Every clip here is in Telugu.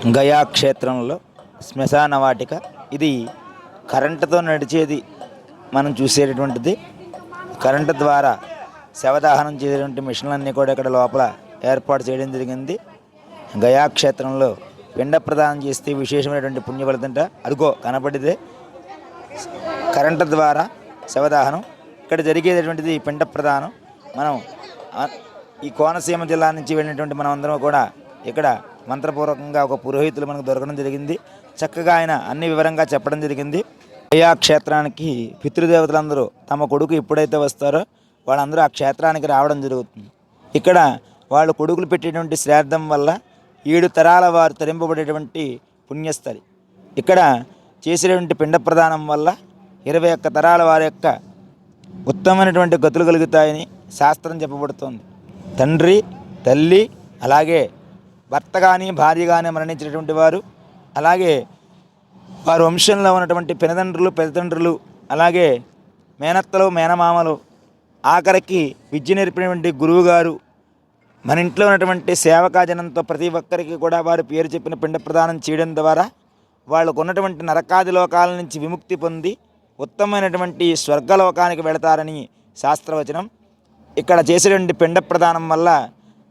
గయా క్షేత్రంలో శ్మశాన వాటిక. ఇది కరెంటుతో నడిచేది, మనం చూసేటటువంటిది. కరెంటు ద్వారా శవదాహనం చేసేటువంటి మిషన్లన్నీ కూడా ఇక్కడ లోపల ఏర్పాటు చేయడం జరిగింది. గయా క్షేత్రంలో పిండ ప్రదానం చేస్తే విశేషమైనటువంటి పుణ్య ఫలితంట. అదిగో కనపడితే కరెంటు ద్వారా శవదాహనం. ఇక్కడ జరిగేటటువంటిది పిండ ప్రదానం. మనం ఈ కోనసీమ జిల్లా నుంచి వెళ్ళినటువంటి మనం అందరం కూడా ఇక్కడ మంత్రపూర్వకంగా ఒక పురోహితులు మనకు దొరకడం జరిగింది. చక్కగా ఆయన అన్ని వివరంగా చెప్పడం జరిగింది. గయా క్షేత్రానికి పితృదేవతలందరూ తమ కొడుకు ఎప్పుడైతే వస్తారో వాళ్ళందరూ ఆ క్షేత్రానికి రావడం జరుగుతుంది. ఇక్కడ వాళ్ళు కొడుకులు పెట్టేటువంటి శ్రాద్ధం వల్ల 7 తరాల వారు తరింపబడేటువంటి పుణ్యస్థలి. ఇక్కడ చేసేటువంటి పిండ ప్రదానం వల్ల 21 తరాల వారి యొక్క ఉత్తమమైనటువంటి గతులు కలుగుతాయని శాస్త్రం చెప్పబడుతోంది. తండ్రి, తల్లి, అలాగే భర్త కానీ భార్య కానీ మరణించినటువంటి వారు, అలాగే వారి వంశంలో ఉన్నటువంటి పినతండ్రులు, పెద్దతండ్రులు, అలాగే మేనత్తలు, మేనమామలు, ఆఖరికి విద్య నేర్పినటువంటి గురువుగారు, మన ఇంట్లో ఉన్నటువంటి సేవకాజనంతో ప్రతి ఒక్కరికి కూడా వారి పేరు చెప్పిన పిండ ప్రదానం చేయడం ద్వారా వాళ్ళకు ఉన్నటువంటి నరకాది లోకాల నుంచి విముక్తి పొంది ఉత్తమమైనటువంటి స్వర్గలోకానికి వెళతారని శాస్త్రవచనం. ఇక్కడ చేసేటువంటి పిండ ప్రదానం వల్ల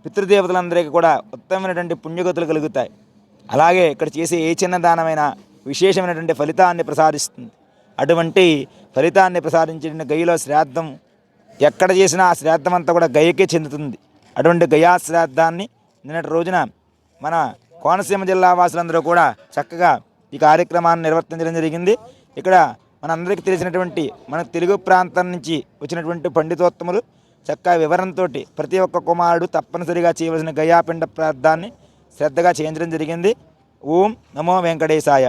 పితృదేవతలందరికీ కూడా ఉత్తమమైనటువంటి పుణ్యగతులు కలుగుతాయి. అలాగే ఇక్కడ చేసే ఏ చిన్న దానమైనా విశేషమైనటువంటి ఫలితాన్ని ప్రసాదిస్తుంది. అటువంటి ఫలితాన్ని ప్రసాదించిన గయలో శ్రాద్ధం ఎక్కడ చేసినా ఆ శ్రాద్ధం అంతా కూడా గయకే చెందుతుంది. అటువంటి గయా శ్రాద్ధాన్ని నిన్నటి రోజున మన కోనసీమ జిల్లా వాసులందరూ కూడా చక్కగా ఈ కార్యక్రమాన్ని నిర్వర్తించడం జరిగింది. ఇక్కడ మనందరికీ తెలిసినటువంటి మన తెలుగు ప్రాంతం నుంచి వచ్చినటువంటి పండితోత్తములు చక్కగా వివరంతో ప్రతి ఒక్క కుమారుడు తప్పనిసరిగా చేయవలసిన గయాపిండ ప్రార్థాన్ని శ్రద్ధగా చేయించడం జరిగింది. ఓం నమో వెంకటేశాయ.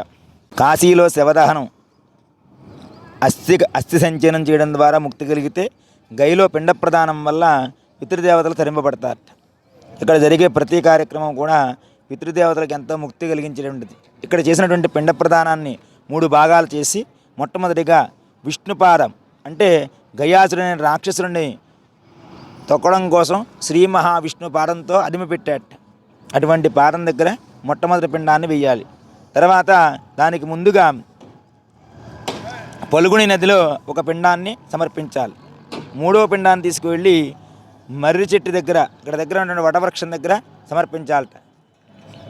కాశీలో శవదహనం అస్థి సంచయనం చేయడం ద్వారా ముక్తి కలిగితే గయలో పిండ ప్రదానం వల్ల పితృదేవతలు తరింపబడతారట. ఇక్కడ జరిగే ప్రతి కార్యక్రమం కూడా పితృదేవతలకు ఎంతో ముక్తి కలిగించేటువంటిది. ఇక్కడ చేసినటువంటి పిండ ప్రదానాన్ని 3 భాగాలు చేసి మొట్టమొదటిగా విష్ణుపాదం అంటే గయాసురుని రాక్షసుడిని తొక్కడం కోసం శ్రీ మహావిష్ణు పాదంతో అదిమి పెట్టాట. అటువంటి పాదం దగ్గర మొట్టమొదటి పిండాన్ని వేయాలి. తర్వాత దానికి ముందుగా పలుగుని నదిలో ఒక పిండాన్ని సమర్పించాలి. 3వ పిండాన్ని తీసుకువెళ్ళి మర్రి చెట్టు దగ్గర ఇక్కడ ఉన్నటువంటి వటవృక్షం దగ్గర సమర్పించాలట.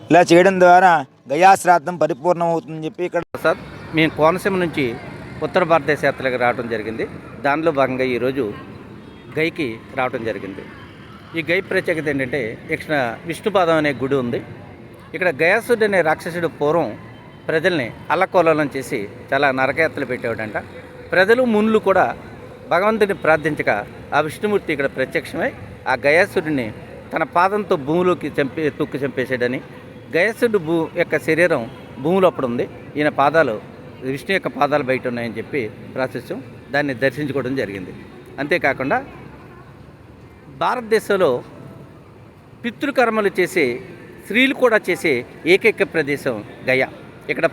ఇలా చేయడం ద్వారా గయాశ్రాద్ధం పరిపూర్ణం అవుతుందని చెప్పి ఇక్కడ సార్ మేము కోనసీమ నుంచి ఉత్తర భారతదేశ యాత్రలకు రావడం జరిగింది. దానిలో భాగంగా ఈరోజు గైకి రావడం జరిగింది. ఈ గై ప్రత్యేకత ఏంటంటే ఇక్కడ విష్ణుపాదం అనే గుడి ఉంది. ఇక్కడ గయాసుడు అనే రాక్షసుడు పూర్వం ప్రజల్ని అల్లకోలం చేసి చాలా నరకయాత్రలు పెట్టేవాడంట. ప్రజలు మునులు కూడా భగవంతుడిని ప్రార్థించక ఆ విష్ణుమూర్తి ఇక్కడ ప్రత్యక్షమై ఆ గయాసుడిని తన పాదంతో భూమిలోకి తొక్కి చంపేసాడని, గయాసుడు యొక్క శరీరం భూమిలో అప్పుడు ఉంది, ఈయన పాదాలు విష్ణు యొక్క పాదాలు బయట ఉన్నాయని చెప్పి ప్రాశస్యం దాన్ని దర్శించుకోవడం జరిగింది. అంతేకాకుండా భారతదేశంలో పితృకర్మలు చేసే స్త్రీలు కూడా చేసే ఏకైక ప్రదేశం గయా. ఇక్కడ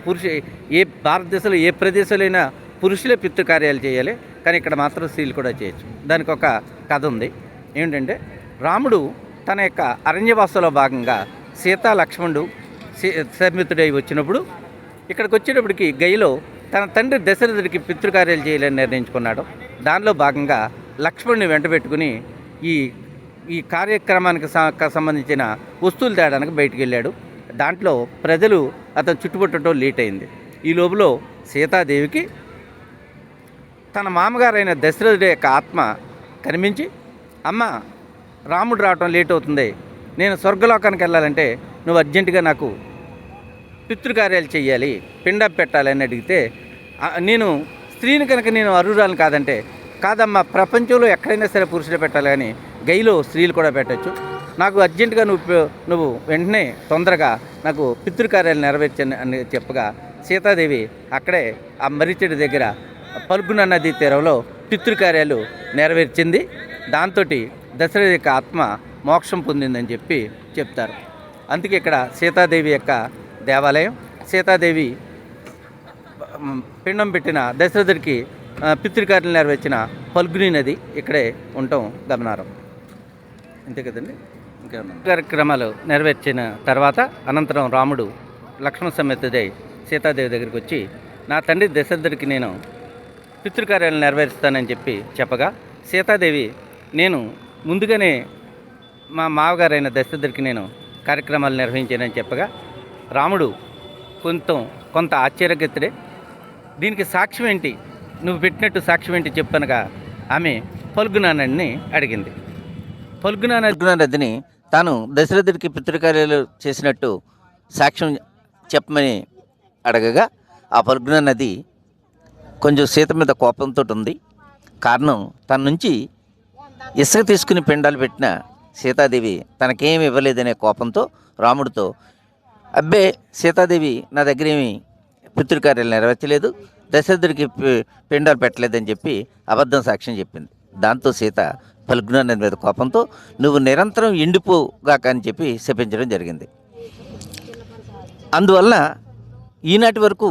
భారతదేశంలో ఏ ప్రదేశంలో పురుషులే పితృకార్యాలు చేయాలి, కానీ ఇక్కడ మాత్రం స్త్రీలు కూడా చేయొచ్చు. దానికి ఒక కథ ఉంది. ఏంటంటే రాముడు తన యొక్క అరణ్యవాసంలో భాగంగా సీతా లక్ష్మణుడు సన్మితుడై వచ్చినప్పుడు ఇక్కడికి వచ్చేటప్పటికి గయలో తన తండ్రి దశరథుడికి పితృకార్యాలు చేయాలని నిర్ణయించుకున్నాడు. దానిలో భాగంగా లక్ష్మణుని వెంట పెట్టుకుని ఈ కార్యక్రమానికి సంబంధించిన వస్తువులు తేడానికి బయటికి వెళ్ళాడు. దాంట్లో ప్రజలు అతను చుట్టుముట్టడం లేట్ అయింది. ఈ లోపల సీతాదేవికి తన మామగారైన దశరథుడి యొక్క ఆత్మ కనిపించి, అమ్మ రాముడు రావటం లేట్ అవుతుంది, నేను స్వర్గలోకానికి వెళ్ళాలంటే నువ్వు అర్జెంటుగా నాకు పితృకార్యాలు చేయాలి, పిండ పెట్టాలి అని అడిగితే, నేను స్త్రీని కనుక నేను అర్హురాలను కాదంటే, కాదమ్మా ప్రపంచంలో ఎక్కడైనా సరే పురుషులు పెట్టాలి కానీ గైలో స్త్రీలు కూడా పెట్టచ్చు, నాకు అర్జెంటుగా నువ్వు వెంటనే తొందరగా నాకు పితృకార్యాలు నెరవేర్చని అని చెప్పగా సీతాదేవి అక్కడే ఆ మర్రిచెట్టు దగ్గర పల్గుణ నదీ తీరంలో పితృకార్యాలు నెరవేర్చింది. దాంతో దశరథ యొక్క ఆత్మ మోక్షం పొందిందని చెప్పి చెప్తారు. అందుకే ఇక్కడ సీతాదేవి యొక్క దేవాలయం, సీతాదేవి పిండం పెట్టిన దశరథుడికి పితృకార్యాలు నెరవేర్చిన పల్గుని నది ఇక్కడే ఉండటం గమనార్హం. అంతే కదండి. ఇంకా కార్యక్రమాలు నెరవేర్చిన తర్వాత అనంతరం రాముడు లక్ష్మణ సమేతుడై సీతాదేవి దగ్గరికి వచ్చి నా తండ్రి దశరథుడికి నేను పితృకార్యాలను నెరవేరుస్తానని చెప్పి చెప్పగా సీతాదేవి నేను ముందుగానే మా మావగారైన దశరథుడికి నేను కార్యక్రమాలు నిర్వహించానని చెప్పగా రాముడు కొంత ఆశ్చర్యగతుడే దీనికి సాక్ష్యం ఏంటి, నువ్వు పెట్టినట్టు సాక్ష్యం ఏంటి చెప్పనగా ఆమె ఫల్గునా నదిని అడిగింది. ఫల్గునా నదిని తాను దశరథుడికి పితృకార్యాలు చేసినట్టు సాక్ష్యం చెప్పమని అడగగా ఆ ఫల్గునా నది కొంచెం సీత మీద కోపంతో ఉంది. కారణం తన నుంచి ఇసుక తీసుకుని పిండాలు పెట్టిన సీతాదేవి తనకేమి ఇవ్వలేదనే కోపంతో రాముడితో అబ్బే సీతాదేవి నా దగ్గర ఏమి పితృకార్యాలు నెరవేర్చలేదు, దశరథుడికి పిండాలు పెట్టలేదని చెప్పి అబద్ధం సాక్ష్యం చెప్పింది. దాంతో సీత ఫల్గునా నది మీద కోపంతో నువ్వు నిరంతరం ఎండిపోగాక అని చెప్పి శపించడం జరిగింది. అందువల్ల ఈనాటి వరకు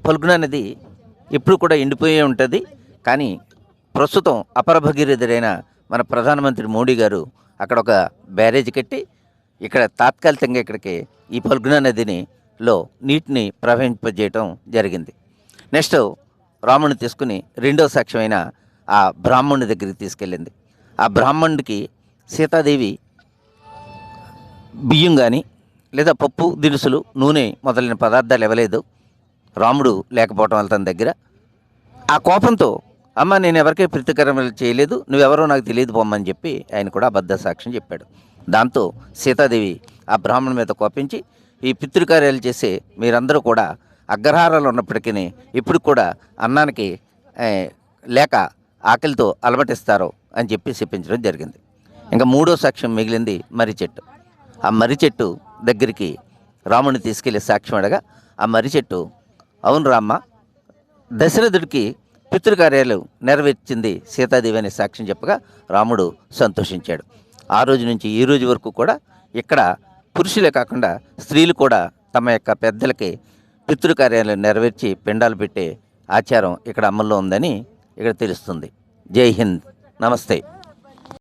ఫల్గునా నది ఎప్పుడు కూడా ఎండిపోయే ఉంటుంది. కానీ ప్రస్తుతం అపర భగీరథుడైన మన ప్రధానమంత్రి మోడీ గారు అక్కడ ఒక బ్యారేజ్ కట్టి ఇక్కడ తాత్కాలికంగా ఇక్కడికి ఈ ఫల్గునా నదిలో నీటిని ప్రవహింపజేయటం జరిగింది. నెక్స్ట్ రాముడిని తీసుకుని రెండో సాక్ష్యమైన ఆ బ్రాహ్మణుడి దగ్గరికి తీసుకెళ్ళింది. ఆ బ్రాహ్మణుడికి సీతాదేవి బియ్యం కానీ లేదా పప్పు దినుసులు నూనె మొదలైన పదార్థాలు ఇవ్వలేదు, రాముడు లేకపోవటం వల్ల తన దగ్గర. ఆ కోపంతో అమ్మ నేను ఎవరికే ప్రతికరమలు చేయలేదు, నువ్వెవరో నాకు తెలియదు పొమ్మని చెప్పి ఆయన కూడా అబద్ధ సాక్ష్యం చెప్పాడు. దాంతో సీతాదేవి ఆ బ్రాహ్మణుడి మీద కోపించి ఈ పితృకార్యాలు చేసే మీరందరూ కూడా అగ్రహారాలు ఉన్నప్పటికీ ఇప్పుడు కూడా అన్నానికి లేక ఆకలితో అలమటిస్తారో అని చెప్పి చెప్పించడం జరిగింది. ఇంకా మూడో సాక్ష్యం మిగిలింది మర్రి చెట్టు. ఆ మర్రి చెట్టు దగ్గరికి రాముడిని తీసుకెళ్లి సాక్ష్యం అడగా ఆ మర్రి చెట్టు అవును రామ్మ, దశరథుడికి పితృకార్యాలు నెరవేర్చింది సీతాదేవి అనే సాక్ష్యం చెప్పగా రాముడు సంతోషించాడు. ఆ రోజు నుంచి ఈ రోజు వరకు కూడా ఇక్కడ పురుషులే కాకుండా స్త్రీలు కూడా తమ యొక్క పెద్దలకి పితృకార్యాలు నెరవేర్చి పిండాలు పెట్టే ఆచారం ఇక్కడ అమల్లో ఉందని ఇక్కడ తెలుస్తుంది. జై హింద్, నమస్తే.